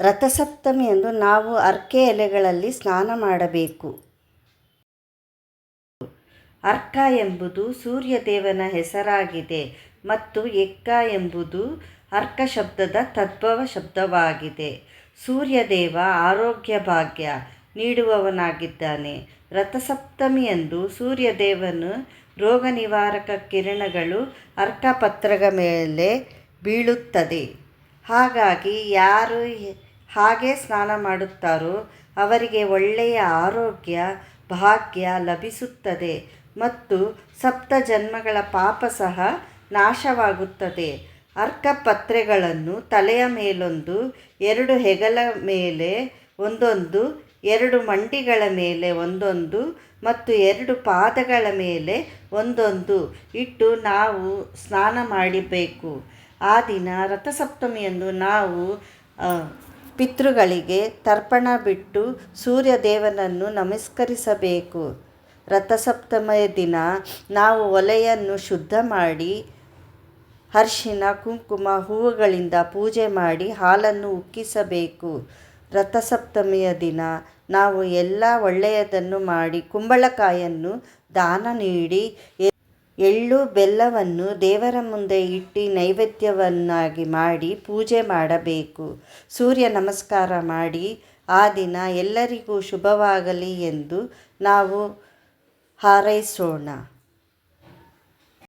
ರಥಸಪ್ತಮಿಯಂದು ನಾವು ಅರ್ಕೆ ಎಲೆಗಳಲ್ಲಿ ಸ್ನಾನ ಮಾಡಬೇಕು. ಅರ್ಕ ಎಂಬುದು ಸೂರ್ಯದೇವನ ಹೆಸರಾಗಿದೆ ಮತ್ತು ಎಕ್ಕ ಎಂಬುದು ಅರ್ಕ ಶಬ್ದದ ತದ್ಭವ ಶಬ್ದವಾಗಿದೆ. ಸೂರ್ಯದೇವ ಆರೋಗ್ಯ ಭಾಗ್ಯ ನೀಡುವವನಾಗಿದ್ದಾನೆ. ರಥಸಪ್ತಮಿಯಂದು ಸೂರ್ಯದೇವನು ರೋಗ ನಿವಾರಕ ಕಿರಣಗಳು ಅರ್ಕಪತ್ರದ ಮೇಲೆ ಬೀಳುತ್ತದೆ. ಹಾಗಾಗಿ ಯಾರು ಹಾಗೆ ಸ್ನಾನ ಮಾಡುತ್ತಾರೋ ಅವರಿಗೆ ಒಳ್ಳೆಯ ಆರೋಗ್ಯ ಭಾಗ್ಯ ಲಭಿಸುತ್ತದೆ ಮತ್ತು ಸಪ್ತ ಜನ್ಮಗಳ ಪಾಪ ಸಹ ನಾಶವಾಗುತ್ತದೆ. ಅರ್ಕಪತ್ರೆಗಳನ್ನು ತಲೆಯ ಮೇಲೊಂದು, 2 ಹೆಗಲ ಮೇಲೆ ಒಂದೊಂದು, 2 ಮಂಡಿಗಳ ಮೇಲೆ ಒಂದೊಂದು ಮತ್ತು 2 ಪಾದಗಳ ಮೇಲೆ ಒಂದೊಂದು ಇಟ್ಟು ನಾವು ಸ್ನಾನ ಮಾಡಬೇಕು. ಆ ದಿನ ರಥಸಪ್ತಮಿಯಂದು ನಾವು ಪಿತೃಗಳಿಗೆ ತರ್ಪಣ ಬಿಟ್ಟು ಸೂರ್ಯದೇವನನ್ನು ನಮಸ್ಕರಿಸಬೇಕು. ರಥಸಪ್ತಮಿಯ ದಿನ ನಾವು ಒಲೆಯನ್ನು ಶುದ್ಧ ಮಾಡಿ ಅರಿಶಿನ ಕುಂಕುಮ ಹೂವುಗಳಿಂದ ಪೂಜೆ ಮಾಡಿ ಹಾಲನ್ನು ಉಕ್ಕಿಸಬೇಕು. ರಥಸಪ್ತಮಿಯ ದಿನ ನಾವು ಎಲ್ಲ ಒಳ್ಳೆಯದನ್ನು ಮಾಡಿ ಕುಂಬಳಕಾಯನ್ನು ದಾನ ನೀಡಿ ಎಳ್ಳು ಬೆಲ್ಲವನ್ನು ದೇವರ ಮುಂದೆ ಇಟ್ಟು ನೈವೇದ್ಯವನ್ನಾಗಿ ಮಾಡಿ ಪೂಜೆ ಮಾಡಬೇಕು. ಸೂರ್ಯ ನಮಸ್ಕಾರ ಮಾಡಿ ಆ ದಿನ ಎಲ್ಲರಿಗೂ ಶುಭವಾಗಲಿ ಎಂದು ನಾವು ಹಾರೈಸೋಣ.